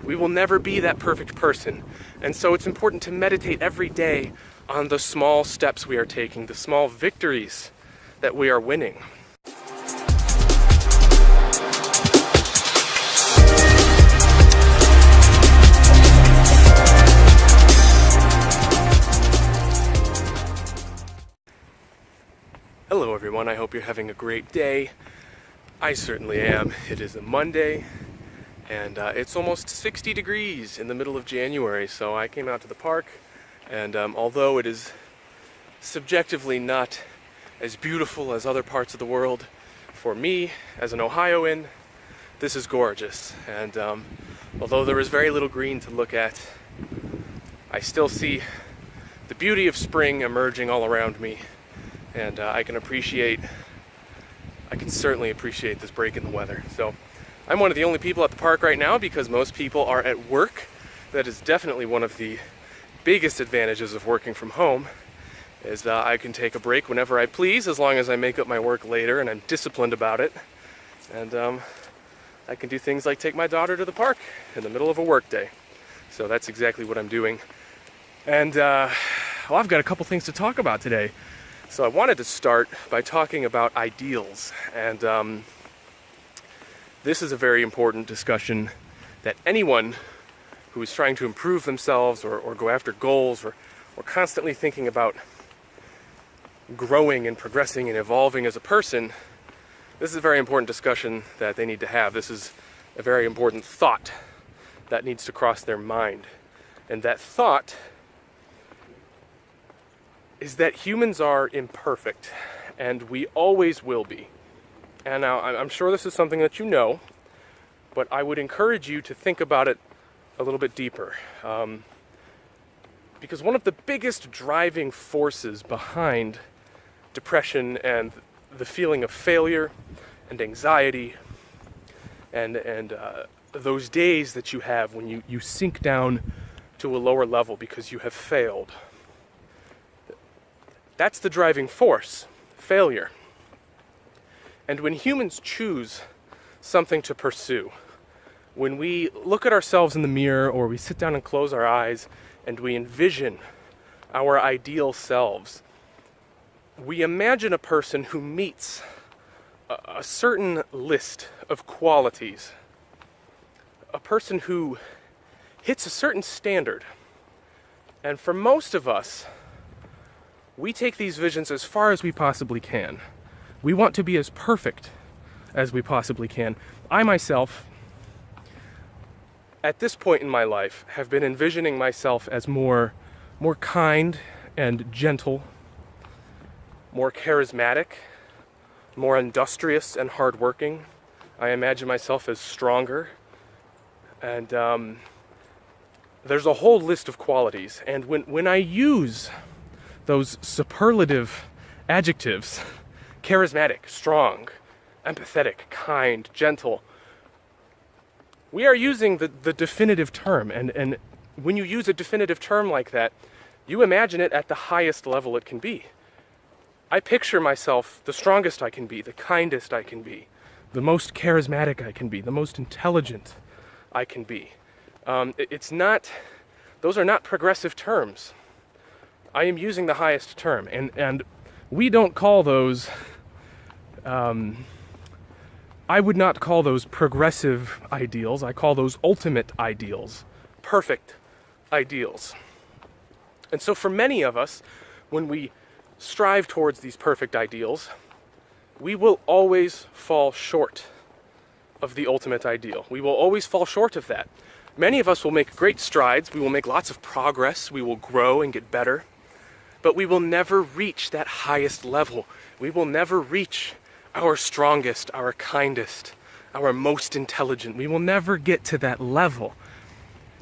We will never be that perfect person. And so it's important to meditate every day on the small steps we are taking, the small victories that we are winning. Hello everyone, I hope you're having a great day. I certainly am. It is a Monday, and it's almost 60 degrees in the middle of January, so I came out to the park, and although it is subjectively not as beautiful as other parts of the world, for me, as an Ohioan, this is gorgeous. And although there is very little green to look at, I still see the beauty of spring emerging all around me. And I can certainly appreciate this break in the weather. So I'm one of the only people at the park right now because most people are at work. That is definitely one of the biggest advantages of working from home, is that I can take a break whenever I please, as long as I make up my work later and I'm disciplined about it. And I can do things like take my daughter to the park in the middle of a work day. So that's exactly what I'm doing. And well, I've got a couple things to talk about today. So I wanted to start by talking about ideals, and this is a very important discussion that anyone who is trying to improve themselves or go after goals or constantly thinking about growing and progressing and evolving as a person, this is a very important discussion that they need to have. This is a very important thought that needs to cross their mind, and that thought is that humans are imperfect, and we always will be. And now, I'm sure this is something that you know, but I would encourage you to think about it a little bit deeper. Because one of the biggest driving forces behind depression and the feeling of failure and anxiety and those days that you have when you sink down to a lower level because you have failed, that's the driving force, failure. And when humans choose something to pursue, when we look at ourselves in the mirror or we sit down and close our eyes and we envision our ideal selves, we imagine a person who meets a certain list of qualities, a person who hits a certain standard. And for most of us, we take these visions as far as we possibly can. We want to be as perfect as we possibly can. I myself, at this point in my life, have been envisioning myself as more kind and gentle, more charismatic, more industrious and hardworking. I imagine myself as stronger. And there's a whole list of qualities. And when I use those superlative adjectives, charismatic, strong, empathetic, kind, gentle, we are using the definitive term. And when you use a definitive term like that, you imagine it at the highest level it can be. I picture myself the strongest I can be, the kindest I can be, the most charismatic I can be, the most intelligent I can be. Those are not progressive terms. I am using the highest term, and we don't call those, I would not call those progressive ideals. I call those ultimate ideals, perfect ideals. And so for many of us, when we strive towards these perfect ideals, we will always fall short of the ultimate ideal. We will always fall short of that. Many of us will make great strides, we will make lots of progress, we will grow and get better, but we will never reach that highest level. We will never reach our strongest, our kindest, our most intelligent. We will never get to that level.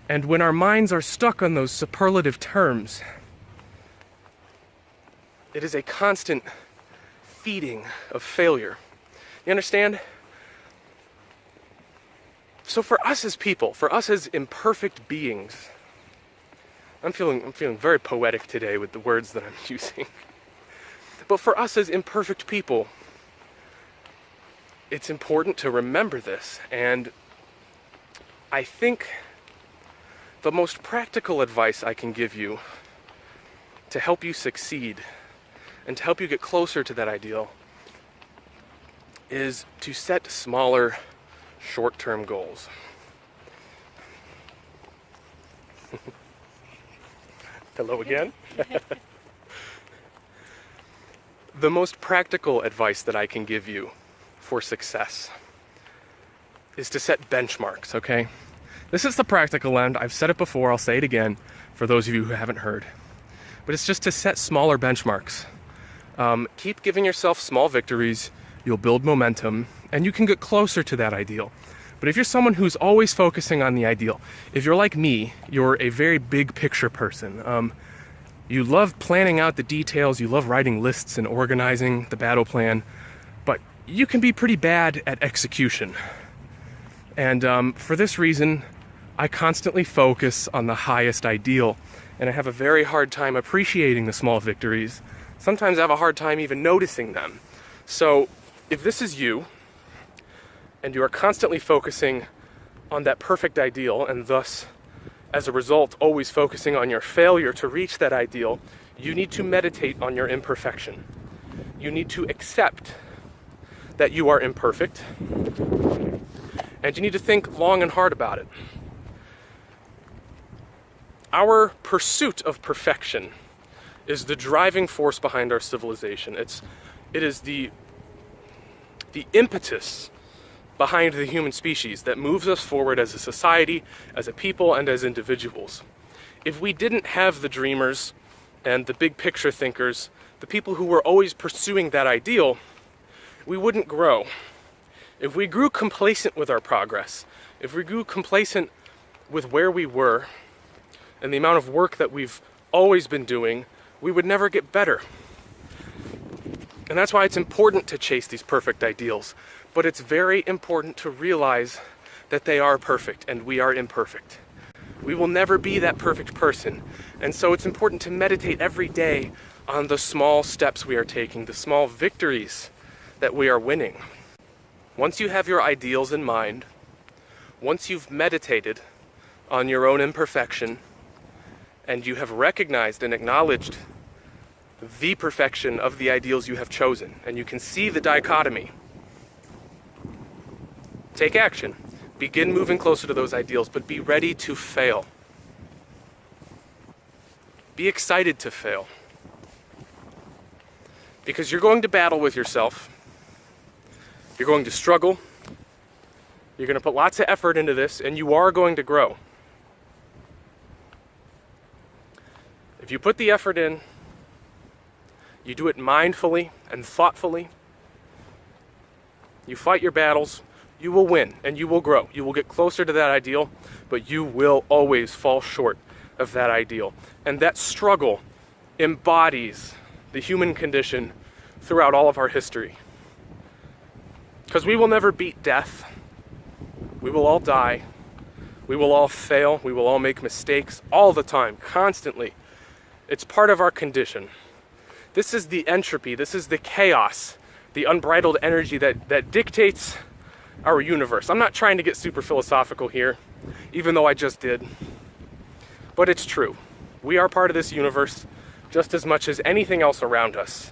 And when our minds are stuck on those superlative terms, it is a constant feeding of failure. You understand? So for us as people, for us as imperfect beings, I'm feeling very poetic today with the words that I'm using. But for us as imperfect people, it's important to remember this. And I think The most practical advice I can give you to help you succeed and to help you get closer to that ideal is to set smaller, short-term goals. Hello again. The most practical advice that I can give you for success is to set benchmarks, okay? This is the practical end. I've said it before, I'll say it again for those of you who haven't heard. But it's just to set smaller benchmarks. Keep giving yourself small victories, you'll build momentum, and you can get closer to that ideal. But if you're someone who's always focusing on the ideal, if you're like me, you're a very big picture person. You love planning out the details, you love writing lists and organizing the battle plan, but you can be pretty bad at execution. And for this reason, I constantly focus on the highest ideal, and I have a very hard time appreciating the small victories. Sometimes I have a hard time even noticing them. So if this is you, and you are constantly focusing on that perfect ideal, and thus, as a result, always focusing on your failure to reach that ideal, you need to meditate on your imperfection. You need to accept that you are imperfect, and you need to think long and hard about it. Our pursuit of perfection is the driving force behind our civilization. It is the impetus behind the human species that moves us forward as a society, as a people, and as individuals. If we didn't have the dreamers and the big picture thinkers, the people who were always pursuing that ideal, we wouldn't grow. If we grew complacent with our progress, if we grew complacent with where we were and the amount of work that we've always been doing, we would never get better. And that's why it's important to chase these perfect ideals. But it's very important to realize that they are perfect and we are imperfect. We will never be that perfect person. And so it's important to meditate every day on the small steps we are taking, the small victories that we are winning. Once you have your ideals in mind, once you've meditated on your own imperfection, and you have recognized and acknowledged the perfection of the ideals you have chosen, and you can see the dichotomy, take action. Begin moving closer to those ideals, but be ready to fail. Be excited to fail. Because you're going to battle with yourself. You're going to struggle. You're going to put lots of effort into this, and you are going to grow. If you put the effort in, you do it mindfully and thoughtfully, you fight your battles, you will win and you will grow. You will get closer to that ideal, but you will always fall short of that ideal. And that struggle embodies the human condition throughout all of our history. Because we will never beat death. We will all die. We will all fail. We will all make mistakes all the time, constantly. It's part of our condition. This is the entropy, this is the chaos, the unbridled energy that dictates our universe. I'm not trying to get super philosophical here, even though I just did. But it's true. We are part of this universe just as much as anything else around us.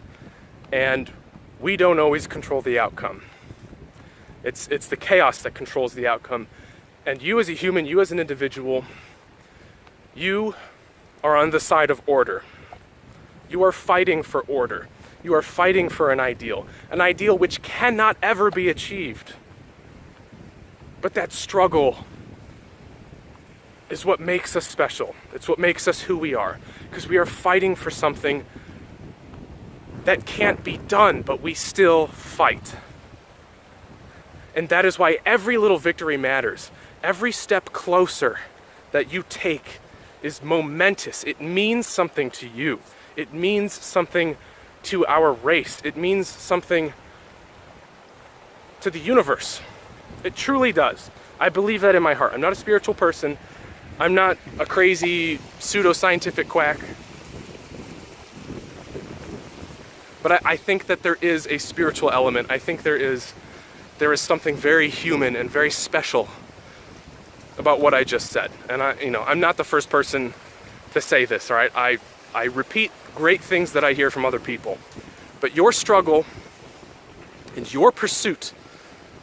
And we don't always control the outcome. It's the chaos that controls the outcome. And you as a human, you as an individual, you are on the side of order. You are fighting for order. You are fighting for an ideal which cannot ever be achieved. But that struggle is what makes us special. It's what makes us who we are. Because we are fighting for something that can't be done, but we still fight. And that is why every little victory matters. Every step closer that you take is momentous. It means something to you. It means something to our race. It means something to the universe. It truly does. I believe that in my heart. I'm not a spiritual person. I'm not a crazy pseudo-scientific quack. But I think that there is a spiritual element. I think there is something very human and very special about what I just said. And I'm not the first person to say this, all right? I repeat great things that I hear from other people. But your struggle and your pursuit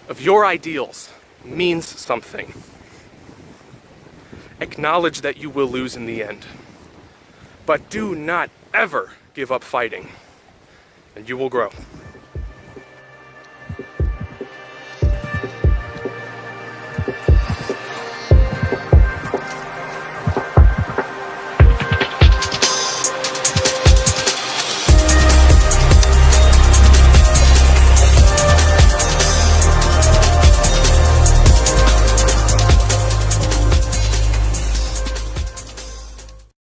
of your ideals means something. Acknowledge that you will lose in the end. But do not ever give up fighting, and you will grow.